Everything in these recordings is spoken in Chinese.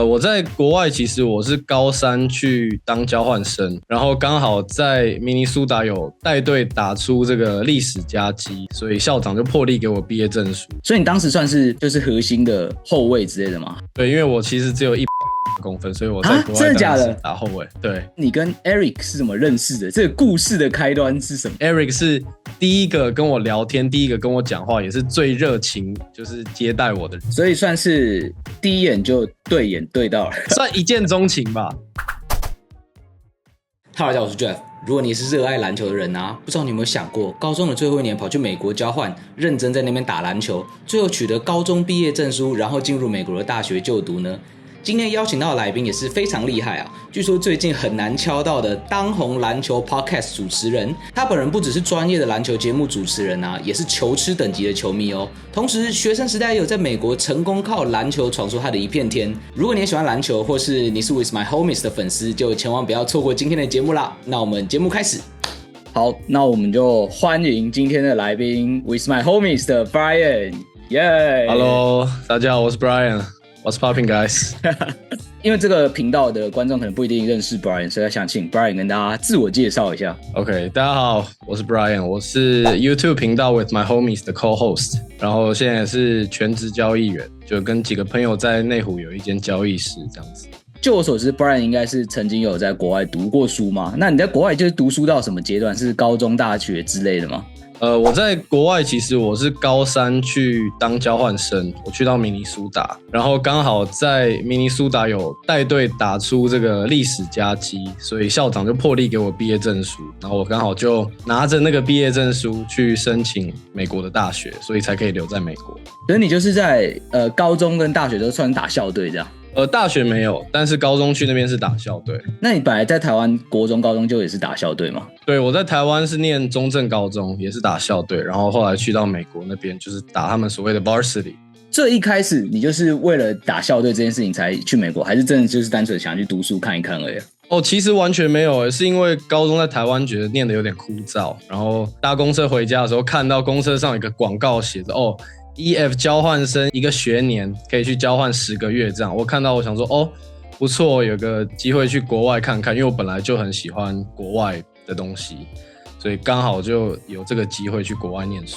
我在国外其实我是高3去当交换生，然后刚好在明尼苏达有带队打出这个历史佳绩，所以校长就破例给我毕业证书。所以你当时算是就是核心的后卫之类的吗？对，因为我其实只有1公分，所以我在国外真的假的打后卫。对，你跟 Eric 是怎么认识的？这个故事的开端是什么 ？Eric 是第一个跟我聊天、第一个跟我讲话，也是最热情，就是接待我的人，所以算是第一眼就对眼对到了，算一见钟情吧。哈喽，大家好，我是 Jeff。如果你是热爱篮球的人啊，不知道你有没有想过，高中的最后一年跑去美国交换，认真在那边打篮球，最后取得高中毕业证书，然后进入美国的大学就读呢？今天邀请到的来宾也是非常厉害啊！据说最近很难敲到的当红篮球 podcast 主持人，他本人不只是专业的篮球节目主持人啊，也是球痴等级的球迷哦。同时，学生时代也有在美国成功靠篮球闯出他的一片天。如果你也喜欢篮球，或是你是 With My Homies 的粉丝，就千万不要错过今天的节目啦！那我们节目开始。好，那我们就欢迎今天的来宾 With My Homies 的 Brian， 耶、Hello， 大家好，我是 Brian。What's popping, guys？ 因为这个频道的观众可能不一定认识 Brian， 所以想请 Brian 跟大家自我介绍一下。OK， 大家好，我是 Brian， 我是 YouTube 频道 With My Homies 的 Co-host， 然后现在也是全职交易员，就跟几个朋友在内湖有一间交易室这样子。就我所知 ，Brian 应该是曾经有在国外读过书嘛？那你在国外就是读书到什么阶段？是高中、大学之类的吗？我在国外其实我是高3去当交换生，我去到明尼苏达，然后刚好在明尼苏达有带队打出这个历史佳绩，所以校长就破例给我毕业证书，然后我刚好就拿着那个毕业证书去申请美国的大学，所以才可以留在美国。所以你就是在高中跟大学都算打校队这样？大学没有，但是高中去那边是打校队。那你本来在台湾国中、高中就也是打校队吗？对，我在台湾是念中正高中，也是打校队，然后后来去到美国那边就是打他们所谓的 varsity。这一开始你就是为了打校队这件事情才去美国，还是真的就是单纯想去读书看一看而已？其实完全没有，是因为高中在台湾觉得念得有点枯燥，然后搭公车回家的时候看到公车上有一个广告写着EF 交换生1个学年可以去交换10个月这样，我看到我想说不错，有个机会去国外看看，因为我本来就很喜欢国外的东西，所以刚好就有这个机会去国外念书。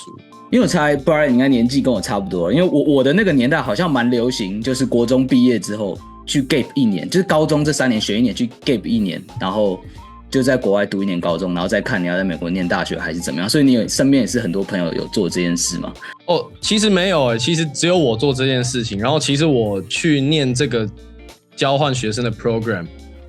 因为我猜 Brian 应该年纪跟我差不多，因为我的那个年代好像蛮流行，就是国中毕业之后去 gap 1年，就是高中这3年学1年去 gap 1年，然后就在国外读1年高中，然后再看你要在美国念大学还是怎么样。所以你身边也是很多朋友有做这件事吗？其实没有其实只有我做这件事情。然后其实我去念这个交换学生的 program，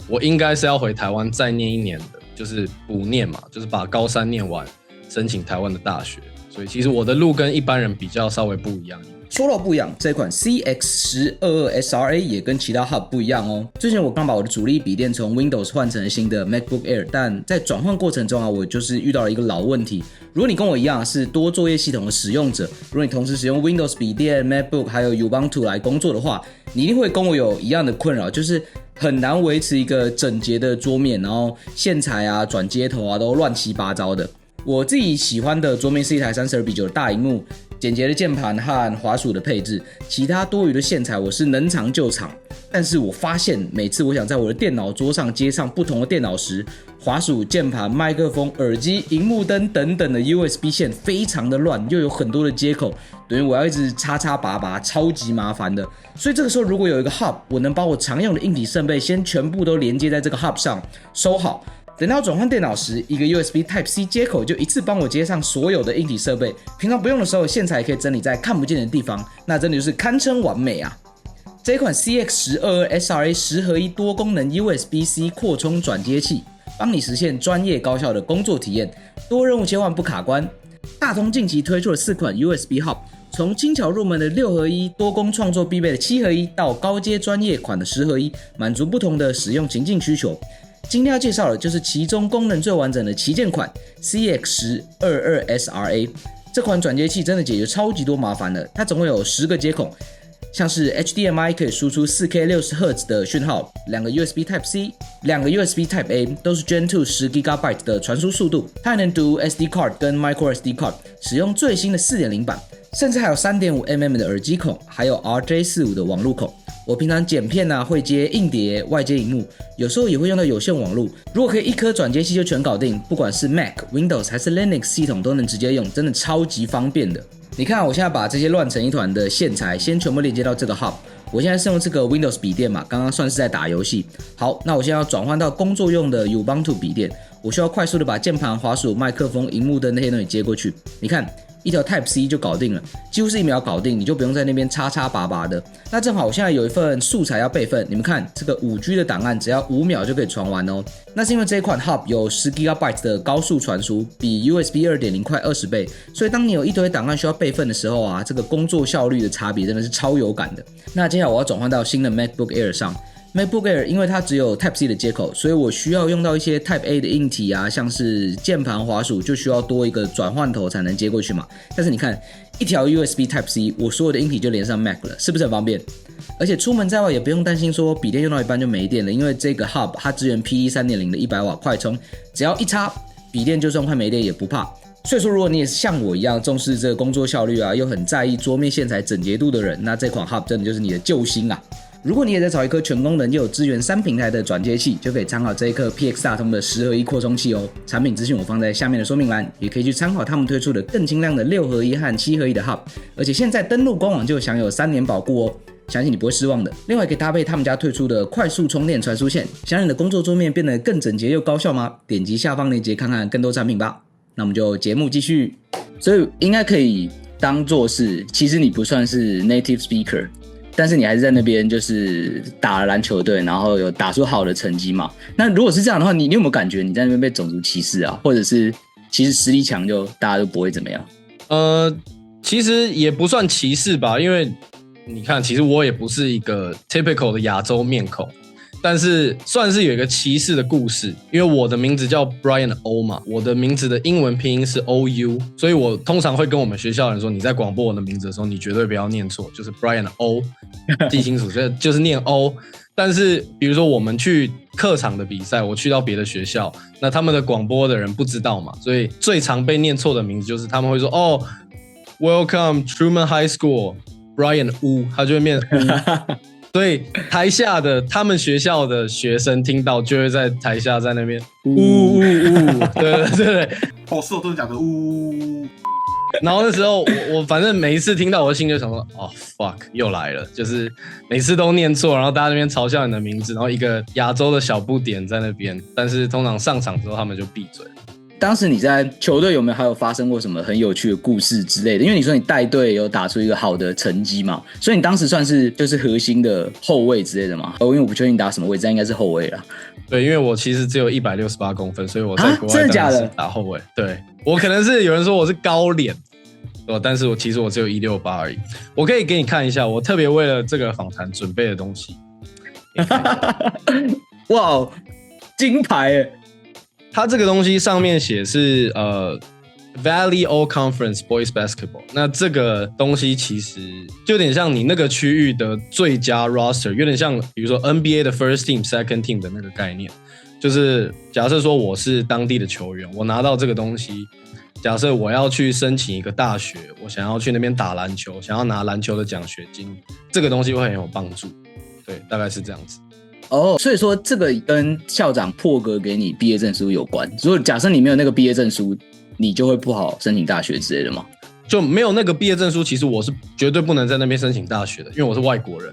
我应该是要回台湾再念1年的，就是补念嘛，就是把高3念完，申请台湾的大学。所以其实我的路跟一般人比较稍微不一样。说到不一样，这款 CX-122SRA 也跟其他 Hub 不一样哦。最近我刚把我的主力笔电从 Windows 换成了新的 MacBook Air， 但在转换过程中啊，我就是遇到了一个老问题。如果你跟我一样是多作业系统的使用者，如果你同时使用 Windows 笔电、MacBook 还有 Ubuntu 来工作的话，你一定会跟我有一样的困扰，就是很难维持一个整洁的桌面，然后线材啊、转接头啊都乱七八糟的。我自己喜欢的桌面是一台32:9的大萤幕，简洁的键盘和滑鼠的配置，其他多余的线材我是能藏就藏。但是我发现每次我想在我的电脑桌上接上不同的电脑时，滑鼠、键盘、麦克风、耳机、萤幕灯等等的 USB 线非常的乱，又有很多的接口，等于我要一直插插拔拔，超级麻烦的。所以这个时候如果有一个 Hub， 我能把我常用的硬体设备先全部都连接在这个 Hub 上收好，等到转换电脑时，一个 USB Type-C 接口就一次帮我接上所有的硬体设备，平常不用的时候线材也可以整理在看不见的地方，那真的就是堪称完美啊。这一款 CX-122SRA 10合1多功能 USB-C 扩充转接器，帮你实现专业高效的工作体验，多任务切换不卡关。大通近期推出了4款 USB Hub， 从轻巧入门的6合1多工创作必备的7合1，到高阶专业款的10合1，满足不同的使用情境需求。今天要介绍的就是其中功能最完整的旗舰款 CX-122SRA。 这款转接器真的解决超级多麻烦的，它总共有10个接口，像是 HDMI 可以输出 4K 60Hz 的讯号，2个 USB Type-C， 2个 USB Type-A， 都是 Gen 2 10GB 的传输速度，它还能读 SD card 跟 microSD card， 使用最新的 4.0 版，甚至还有 3.5mm 的耳机孔，还有 RJ45 的网路孔。我平常剪片啊会接硬碟、外接萤幕，有时候也会用到有线网路。如果可以一颗转接器就全搞定，不管是 Mac、Windows 还是 Linux 系统都能直接用，真的超级方便的。你看，我现在把这些乱成一团的线材先全部连接到这个 Hub。我现在是用这个 Windows 笔电嘛，刚刚算是在打游戏。好，那我现在要转换到工作用的 Ubuntu 笔电，我需要快速的把键盘、滑鼠、麦克风、萤幕灯那些东西接过去。你看，一条 Type C 就搞定了，几乎是1秒搞定，你就不用在那边叉叉拔拔的。那正好我现在有一份素材要备份，你们看这个5G 的档案只要5秒就可以传完哦。那是因为这一款 Hub 有10GB 的高速传输，比 USB 2.0 快20倍，所以当你有一堆档案需要备份的时候啊，这个工作效率的差别真的是超有感的。那接下来我要转换到新的 MacBook Air 上。MacBook Air 因为它只有 Type C 的接口，所以我需要用到一些 Type A 的硬体啊，像是键盘、滑鼠，就需要多一个转换头才能接过去嘛。但是你看，一条 USB Type C， 我所有的硬体就连上 Mac 了，是不是很方便？而且出门在外也不用担心说笔电用到一半就没电了，因为这个 Hub 它支援 PE 3.0 的100瓦快充，只要一插，笔电就算快没电也不怕。所以说，如果你也是像我一样重视这个工作效率啊，又很在意桌面线材整洁度的人，那这款 Hub 真的就是你的救星啊！如果你也在找一颗全功能又有支援3平台的转接器，就可以参考这一颗 PX 大通的10合1扩充器哦。产品资讯我放在下面的说明栏，也可以去参考他们推出的更轻量的6合1和7合1的 Hub， 而且现在登录官网就享有3年保固哦，相信你不会失望的。另外可以搭配他们家推出的快速充电传输线，想让你的工作桌面变得更整洁又高效吗？点击下方链接看看更多产品吧。那我们就节目继续。所以应该可以当做是，其实你不算是 native speaker， 但是你还是在那边就是打了篮球队，然后有打出好的成绩嘛。那如果是这样的话，你有没有感觉你在那边被种族歧视啊？或者是其实实力强就大家都不会怎么样？其实也不算歧视吧，因为你看，其实我也不是一个 typical 的亚洲面孔。但是算是有一个歧视的故事，因为我的名字叫 Brian O 嘛，我的名字的英文拼音是 OU， 所以我通常会跟我们学校人说，你在广播我的名字的时候，你绝对不要念错，就是 Brian O， 记清楚，就是念 O。但是比如说我们去客场的比赛，我去到别的学校，那他们的广播的人不知道嘛，所以最常被念错的名字就是他们会说哦 ，Welcome Truman High School Brian U， 他就会念 U。所以台下的他们学校的学生听到就会在台下在那边呜呜呜，对对对，哦，是我都是讲的呜。然后那时候我反正每一次听到我的心就想说，哦 fuck 又来了，就是每次都念错，然后大家那边嘲笑你的名字，然后一个亚洲的小不点在那边，但是通常上场之后他们就闭嘴。当时你在球队有没有还有发生过什么很有趣的故事之类的？因为你说你带队有打出一个好的成绩嘛，所以你当时算是就是核心的后卫之类的嘛。因为我不确定你打什么位置，但应该是后卫啦。对，因为我其实只有168公分，所以我在国外当然是打后卫。对，我可能是有人说我是高脸，但是其实我只有168而已。我可以给你看一下，我特别为了这个访谈准备的东西。哇，金牌耶！它这个东西上面写是Valley All Conference Boys Basketball， 那这个东西其实就有点像你那个区域的最佳 roster， 有点像比如说 NBA 的 First Team、Second Team 的那个概念。就是假设说我是当地的球员，我拿到这个东西，假设我要去申请一个大学，我想要去那边打篮球，想要拿篮球的奖学金，这个东西会很有帮助。对，大概是这样子。哦，所以说这个跟校长破格给你毕业证书有关。如果假设你没有那个毕业证书，你就会不好申请大学之类的吗？就没有那个毕业证书，其实我是绝对不能在那边申请大学的，因为我是外国人。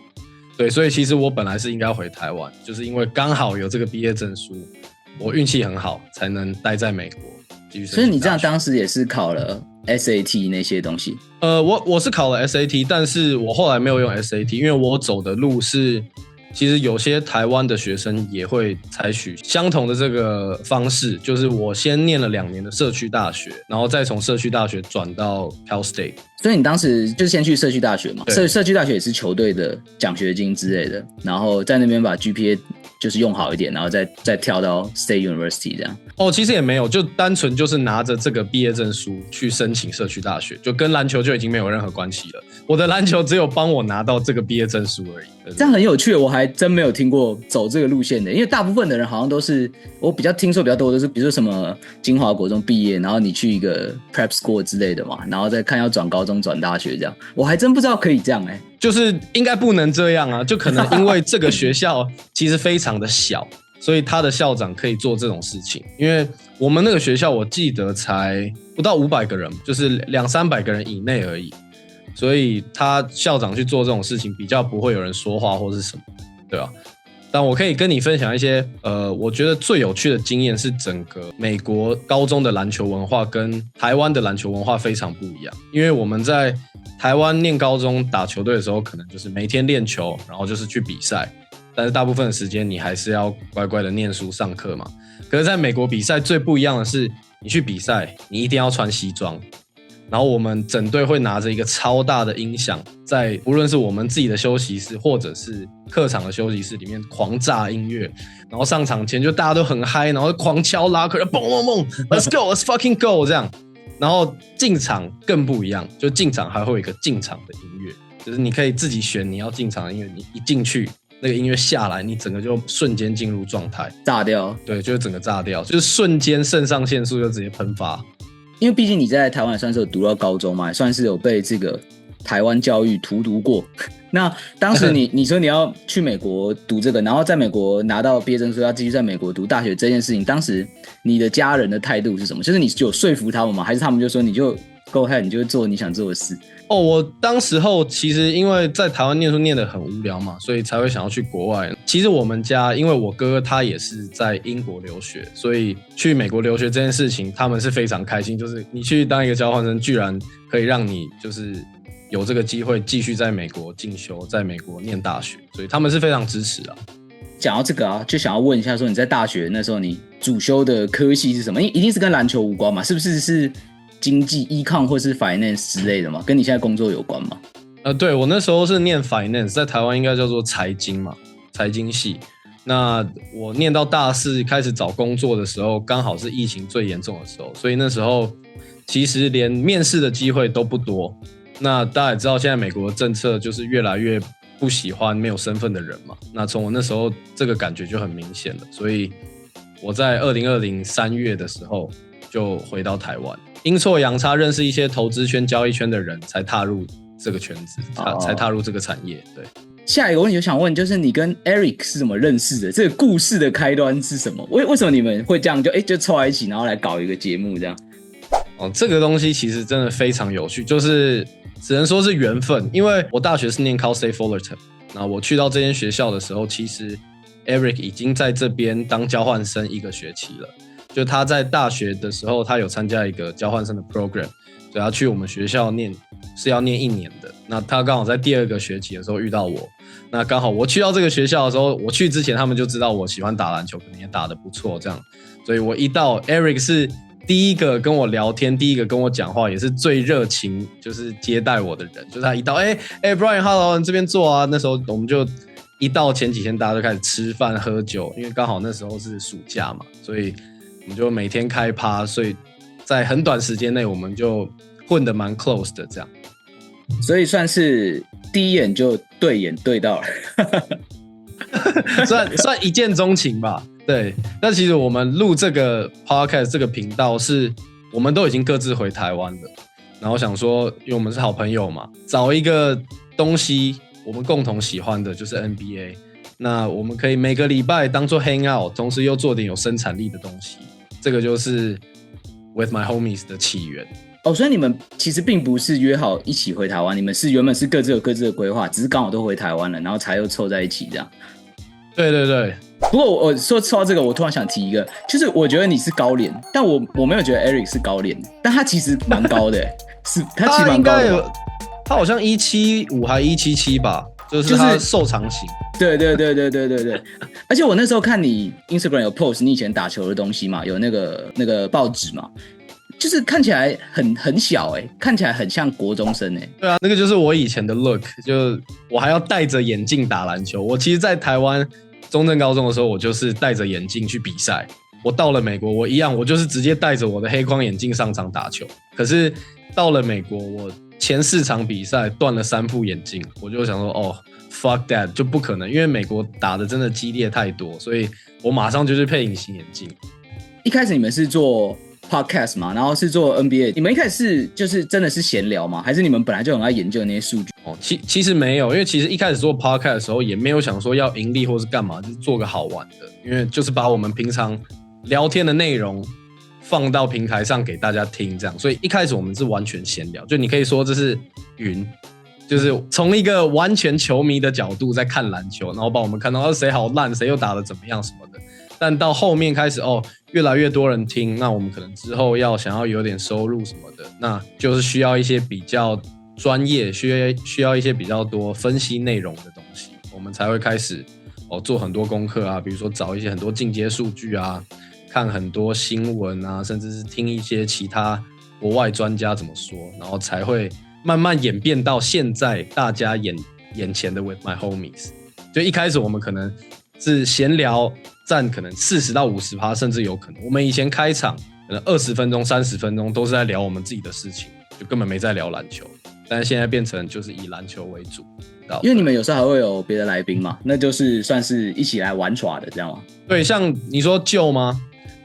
对，所以其实我本来是应该回台湾，就是因为刚好有这个毕业证书，我运气很好，才能待在美国继续申请大学。所以你这样当时也是考了 SAT 那些东西？我是考了 SAT， 但是我后来没有用 SAT， 因为我走的路是。其实有些台湾的学生也会采取相同的这个方式，就是我先念了2年的社区大学，然后再从社区大学转到 Cal State。所以你当时就先去社区大学嘛？社区大学也是球队的奖学金之类的，然后在那边把 GPA 就是用好一点，然后再跳到 State University 这样。其实也没有，就单纯就是拿着这个毕业证书去申请社区大学，就跟篮球就已经没有任何关系了。我的篮球只有帮我拿到这个毕业证书而已。这样很有趣，我还真没有听过走这个路线的，因为大部分的人好像都是我听说比较多都是，比如说什么金华国中毕业，然后你去一个 prep school 之类的嘛，然后再看要转高中转大学这样，我还真不知道可以这样就是应该不能这样啊，就可能因为这个学校其实非常的小。所以他的校长可以做这种事情，因为我们那个学校我记得才不到500个人，就是200-300个人以内而已，所以他校长去做这种事情比较不会有人说话或是什么，对吧？但我可以跟你分享一些我觉得最有趣的经验是整个美国高中的篮球文化跟台湾的篮球文化非常不一样，因为我们在台湾念高中打球队的时候，可能就是每天练球，然后就是去比赛。但是大部分的时间你还是要乖乖的念书上课嘛。可是在美国比赛最不一样的是，你去比赛你一定要穿西装，然后我们整队会拿着一个超大的音响，在无论是我们自己的休息室或者是客场的休息室里面狂炸音乐，然后上场前就大家都很嗨，然后狂敲拉克，蹦蹦蹦 ，Let's go，Let's fucking go 这样。然后进场更不一样，就进场还会有一个进场的音乐，就是你可以自己选你要进场的音乐，你一进去。那个音乐下来，你整个就瞬间进入状态，炸掉。对，就是整个炸掉，就是瞬间肾上腺素就直接喷发。因为毕竟你在台湾也算是有读到高中嘛，也算是有被这个台湾教育荼毒过。那当时你说你要去美国读这个，然后在美国拿到毕业证书，要继续在美国读大学这件事情，当时你的家人的态度是什么？就是你有说服他们吗？还是他们就说你就 go ahead， 你就做你想做的事？我当时候其实因为在台湾念书念得很无聊嘛，所以才会想要去国外。其实我们家因为我哥哥他也是在英国留学，所以去美国留学这件事情他们是非常开心，就是你去当一个交换生居然可以让你就是有这个机会继续在美国进修，在美国念大学，所以他们是非常支持啊。讲到这个啊，就想要问一下说你在大学那时候你主修的科系是什么？一定是跟篮球无关嘛？是不是经济、econ 或是 finance 之类的嘛？跟你现在工作有关吗？对，我那时候是念 finance， 在台湾应该叫做财经嘛，财经系。那我念到大4开始找工作的时候，刚好是疫情最严重的时候，所以那时候其实连面试的机会都不多。那大家也知道，现在美国的政策就是越来越不喜欢没有身份的人嘛。那从我那时候这个感觉就很明显了，所以我在2020 3月的时候就回到台湾。阴错阳差认识一些投资圈、交易圈的人，才踏入这个圈子，才踏入这个产业。对，下一个问题我想问，就是你跟 Eric 是怎么认识的？这个故事的开端是什么？为什么你们会这样就凑在一起，然后来搞一个节目这样？这个东西其实真的非常有趣，就是只能说是缘分。因为我大学是念 Cal State Fullerton， 那我去到这间学校的时候，其实 Eric 已经在这边当交换生1个学期了。就他在大学的时候，他有参加一个交换生的 program， 所以他去我们学校是要念1年的。那他刚好在第2个学期的时候遇到我，那刚好我去到这个学校的时候，我去之前他们就知道我喜欢打篮球，可能也打得不错这样，所以我一到 Eric 是第一个跟我聊天，第一个跟我讲话，也是最热情就是接待我的人。就是他一到Brian Hello 你这边坐啊，那时候我们就一到前几天大家就开始吃饭喝酒，因为刚好那时候是暑假嘛，所以我们就每天开趴，所以在很短时间内我们就混得蛮 close 的这样。所以算是第一眼就对眼对到了算一见钟情吧。对，但其实我们录这个 podcast 这个频道是我们都已经各自回台湾了，然后想说因为我们是好朋友嘛，找一个东西我们共同喜欢的就是 NBA， 那我们可以每个礼拜当做 hang out， 同时又做点有生产力的东西，这个就是 With My Homies 的起源。所以你们其实并不是约好一起回台湾，你们是原本是各自有各自的规划，只是刚好都回台湾了，然后才又凑在一起这样。对对对。不过我说到这个，我突然想提一个，就是我觉得你是高脸，但我没有觉得 Eric 是高脸，但他其实蛮高的，是他其实蛮高的。他好像175还177吧，就是他瘦长型。对，而且我那时候看你 Instagram 有 post 你以前打球的东西嘛，有那个报纸嘛，就是看起来很小看起来很像国中生对啊，那个就是我以前的 look， 就我还要戴着眼镜打篮球。我其实在台湾中正高中的时候，我就是戴着眼镜去比赛，我到了美国，我一样，我就是直接戴着我的黑框眼镜上场打球。可是到了美国，我前4场比赛断了3副眼镜，我就想说，哦 ，fuck that， 就不可能，因为美国打的真的激烈太多，所以我马上就去配隐形眼镜。一开始你们是做 podcast 嘛，然后是做 NBA， 你们一开始是就是真的是闲聊吗？还是你们本来就很爱研究那些数据？哦，其实没有，因为其实一开始做 podcast 的时候也没有想说要盈利或是干嘛，就是做个好玩的，因为就是把我们平常聊天的内容放到平台上给大家听，这样，所以一开始我们是完全闲聊，就你可以说这是云，就是从一个完全球迷的角度在看篮球，然后把我们看到谁好烂，谁又打得怎么样什么的。但到后面开始越来越多人听，那我们可能之后想要有点收入什么的，那就是需要一些比较专业，需要一些比较多分析内容的东西，我们才会开始做很多功课啊，比如说找一些很多进阶数据啊，看很多新闻啊，甚至是听一些其他国外专家怎么说，然后才会慢慢演变到现在大家眼前的 With My Homies。就一开始我们可能是闲聊占可能40%到50%，甚至有可能我们以前开场可能20分钟、30分钟都是在聊我们自己的事情，就根本没在聊篮球。但是现在变成就是以篮球为主，因为你们有时候还会有别的来宾嘛，那就是算是一起来玩耍的，这样吗？对，像你说Joe吗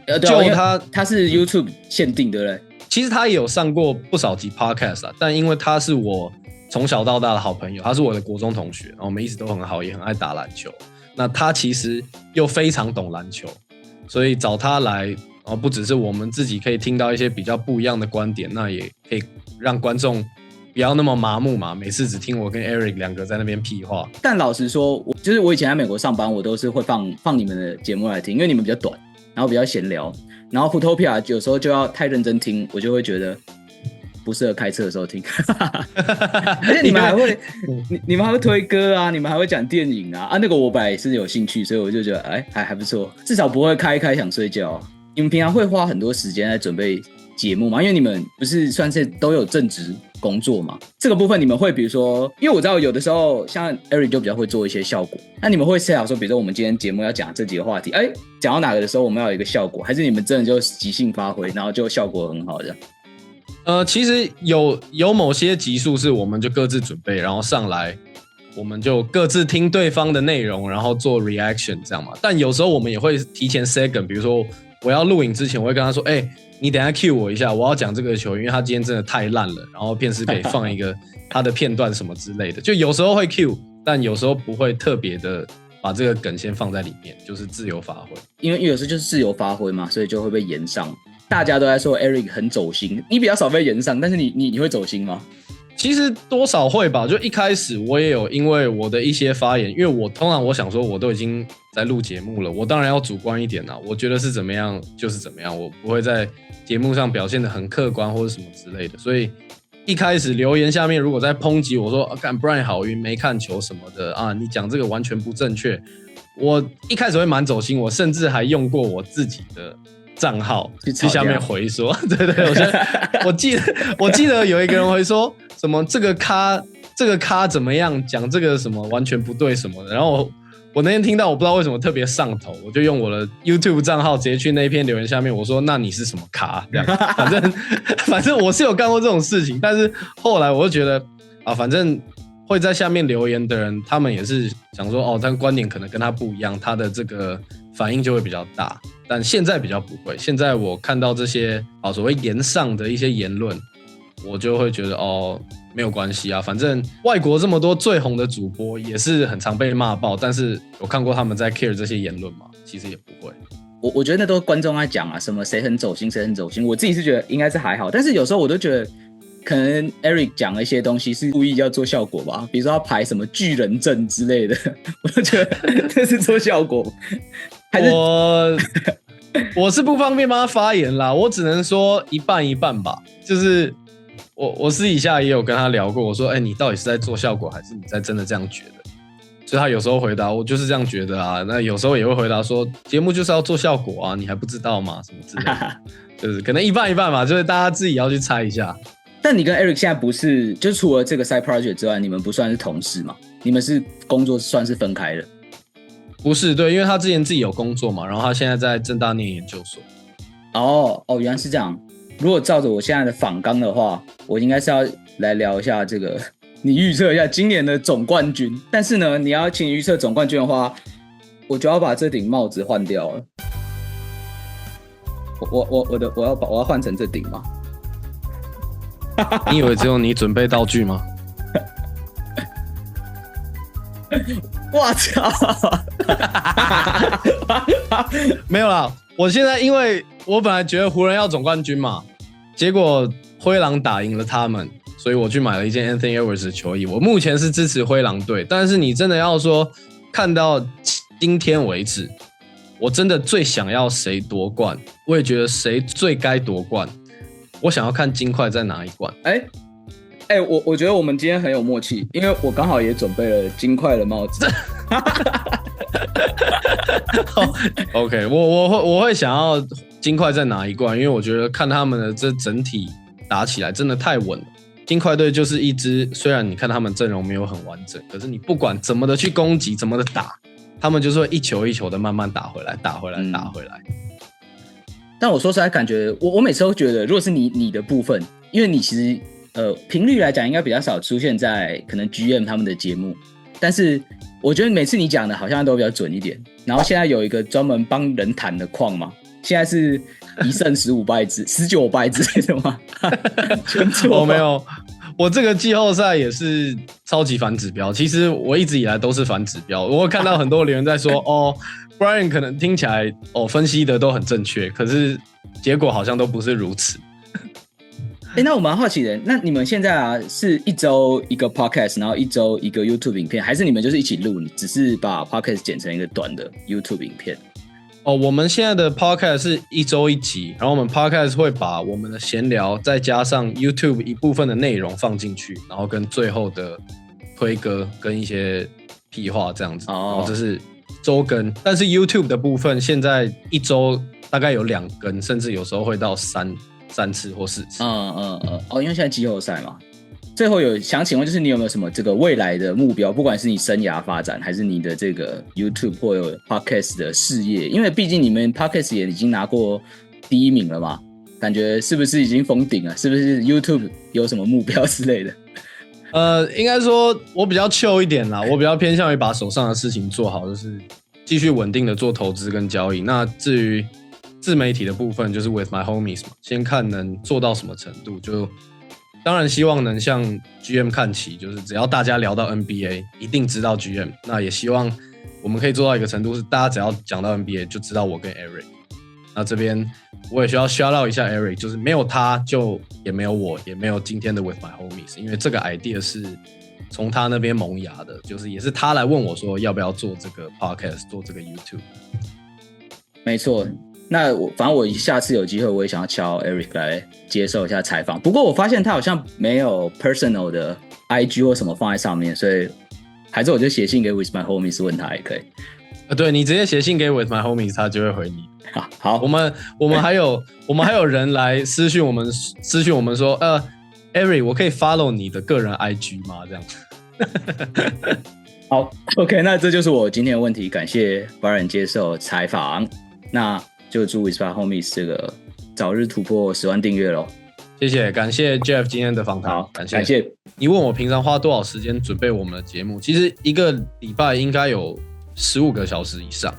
？Joe他是 YouTube 限定，对不对？其实他也有上过不少集 podcast 啊，但因为他是我从小到大的好朋友，他是我的国中同学，然后我们一直都很好，也很爱打篮球。那他其实又非常懂篮球，所以找他来，不只是我们自己可以听到一些比较不一样的观点，那也可以让观众不要那么麻木嘛，每次只听我跟 Eric 两个在那边屁话。但老实说，就是我以前在美国上班，我都是会放你们的节目来听，因为你们比较短，然后比较闲聊，然后 Futopia 有时候就要太认真听，我就会觉得不适合开车的时候听。而且你们还会你们还会推歌啊，你们还会讲电影啊，那个我本来也是有兴趣，所以我就觉得还不错，至少不会开一开想睡觉。你们平常会花很多时间在准备节目吗？因为你们不是算是都有正职工作嘛，这个部分你们会比如说，因为我知道有的时候像 Eric 就比较会做一些效果，那你们会设好说，比如说我们今天节目要讲这几个话题，讲到哪个的时候我们要有一个效果，还是你们真的就即兴发挥，然后就效果很好这样？其实有某些集数是我们就各自准备，然后上来我们就各自听对方的内容，然后做 reaction 这样嘛。但有时候我们也会提前 second， 比如说我要录影之前，我会跟他说，你等一下 cue 我一下，我要讲这个球，因为他今天真的太烂了，然后片师可以放一个他的片段什么之类的。就有时候会 cue， 但有时候不会特别的把这个梗先放在里面，就是自由发挥。因为有时候就是自由发挥嘛，所以就会被延上。大家都在说 Eric 很走心，你比较少被延上，但是你会走心吗？其实多少会吧，就一开始我也有因为我的一些发言，因为我通常我想说我都已经在录节目了，我当然要主观一点啦，我觉得是怎么样就是怎么样，我不会在节目上表现得很客观或者什么之类的，所以一开始留言下面如果在抨击我说干 Brian 好晕没看球什么的啊，你讲这个完全不正确，我一开始会蛮走心，我甚至还用过我自己的账号去下面回说，对对，我记得有一个人回说什么这个咖怎么样讲这个什么完全不对什么的，然后我那天听到我不知道为什么特别上头，我就用我的 YouTube 账号直接去那一篇留言下面我说那你是什么咖这样，反正我是有干过这种事情，但是后来我就觉得反正会在下面留言的人他们也是想说他观点可能跟他不一样，他的这个反应就会比较大，但现在比较不会，现在我看到这些所谓言上的一些言论，我就会觉得没有关系啊，反正外国这么多最红的主播也是很常被骂爆，但是有看过他们在 care 这些言论吗？其实也不会。我觉得那都是观众在讲啊，什么谁很走心谁很走心，我自己是觉得应该是还好，但是有时候我都觉得可能 Eric 讲了一些东西是故意要做效果吧，比如说他排什么巨人阵之类的，我就觉得这是做效果。还是我是不方便帮他发言啦，我只能说一半一半吧。就是我私底下也有跟他聊过，我说你到底是在做效果还是你在真的这样觉得？所以他有时候回答我就是这样觉得啊，那有时候也会回答说节目就是要做效果啊，你还不知道吗？什么之类的，就是可能一半一半吧，就是大家自己要去猜一下。但你跟 Eric 现在不是，就是除了这个 side project 之外，你们不算是同事嘛？你们是工作算是分开的。不是，对，因为他之前自己有工作嘛，然后他现在在政大念研究所。哦，原来是这样。如果照着我现在的访纲的话，我应该是要来聊一下这个，你预测一下今年的总冠军。但是呢，你要请预测总冠军的话，我就要把这顶帽子换掉了。我要换成这顶吗？你以为只有你准备道具吗？我操！没有啦，我现在因为我本来觉得湖人要总冠军嘛，结果灰狼打赢了他们，所以我去买了一件 Anthony Edwards 的球衣。我目前是支持灰狼队，但是你真的要说看到今天为止，我真的最想要谁夺冠，我也觉得谁最该夺冠。我想要看金块再拿一冠。我觉得我们今天很有默契，因为我刚好也准备了金块的帽子。OK， 我会想要金块再拿一冠，因为我觉得看他们的这整体打起来真的太稳了。金块队就是一支，虽然你看他们阵容没有很完整，可是你不管怎么的去攻击，怎么的打，他们就是会一球一球的慢慢打回来。但我说实在，感觉我每次都觉得，如果是你的部分，因为你其实频率来讲应该比较少出现在可能 GM 他们的节目，但是我觉得每次你讲的好像都比较准一点。然后现在有一个专门帮人谈的框嘛，现在是1胜15败之19败之类的吗？全错。没有，我这个季后赛也是超级反指标。其实我一直以来都是反指标。我看到很多留言在说Brian 可能听起来分析的都很正确，可是结果好像都不是如此。那我蛮好奇的，那你们现在是一周一个 podcast， 然后一周一个 YouTube 影片，还是你们就是一起录，你只是把 podcast 剪成一个短的 YouTube 影片？我们现在的 podcast 是一周一集，然后我们 podcast 会把我们的闲聊再加上 YouTube 一部分的内容放进去，然后跟最后的推歌跟一些屁话这样子。然后这是周更，但是 YouTube 的部分现在一周大概有2更，甚至有时候会到3次或4次。因为现在季后赛嘛。最后想请问，就是你有没有什么这个未来的目标？不管是你生涯发展，还是你的这个 YouTube 或有 Podcast 的事业？因为毕竟你们 Podcast 也已经拿过第1名了嘛，感觉是不是已经封顶了？是不是 YouTube 有什么目标之类的？应该说我比较chill一点啦，我比较偏向于把手上的事情做好，就是继续稳定的做投资跟交易。那至于自媒体的部分，就是 with my homies 嘛，先看能做到什么程度，就当然希望能向 GM 看齐，就是只要大家聊到 NBA 一定知道 GM， 那也希望我们可以做到一个程度，是大家只要讲到 NBA 就知道我跟 Eric。那这边我也需要 shout out 一下 Eric， 就是没有他就也没有我，也没有今天的 with my homies， 因为这个 idea 是从他那边萌芽的，就是也是他来问我说要不要做这个 podcast， 做这个 YouTube。没错。那反正我下次有机会，我也想要敲 Eric 来接受一下采访。不过我发现他好像没有 personal 的 IG 或什么放在上面，所以还是我就写信给 With My Homies 问他也可以。对，你直接写信给 With My Homies， 他就会回你。好，我们还有人来私讯我们说，Eric， 我可以 follow 你的个人 IG 吗？这样。好 ，OK， 那这就是我今天的问题。感谢 Brian 接受采访。那就祝 With My Homies 这个早日突破10万订阅咯。谢谢，感谢 Jeff 今天的访谈，感谢。你问我平常花多少时间准备我们的节目，其实一个礼拜应该有15个小时以上。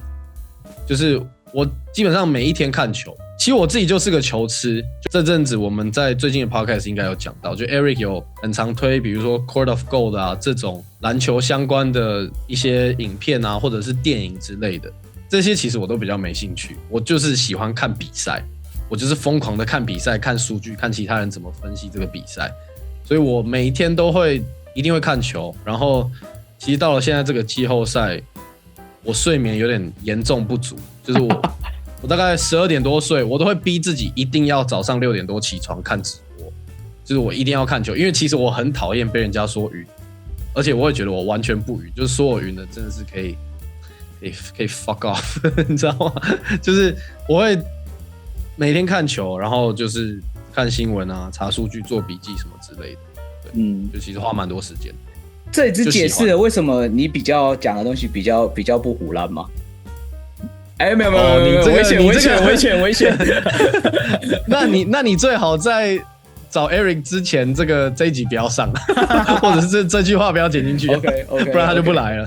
就是我基本上每一天看球，其实我自己就是个球痴。这阵子我们在最近的 podcast 应该有讲到，就 Eric 有很常推，比如说 Court of Gold 啊这种篮球相关的一些影片啊，或者是电影之类的。这些其实我都比较没兴趣，我就是喜欢看比赛，我就是疯狂的看比赛，看数据，看其他人怎么分析这个比赛，所以我每一天都一定会看球。然后其实到了现在这个季后赛，我睡眠有点严重不足，就是我大概12点多睡，我都会逼自己一定要早上6点多起床看直播，就是我一定要看球，因为其实我很讨厌被人家说晕，而且我会觉得我完全不晕，就是说我晕的真的是可以 fuck off 你知道吗？就是我会每天看球，然后就是看新闻啊，查数据，做笔记什么之类的。对，就其实花蛮多时间。这也只解释了为什么你比较讲的东西比较不胡乱吗？哎，没有，危险！那你最好在找 Eric 之前，这一集不要上，或者是这句话不要剪进去， OK， 不然他就不来了。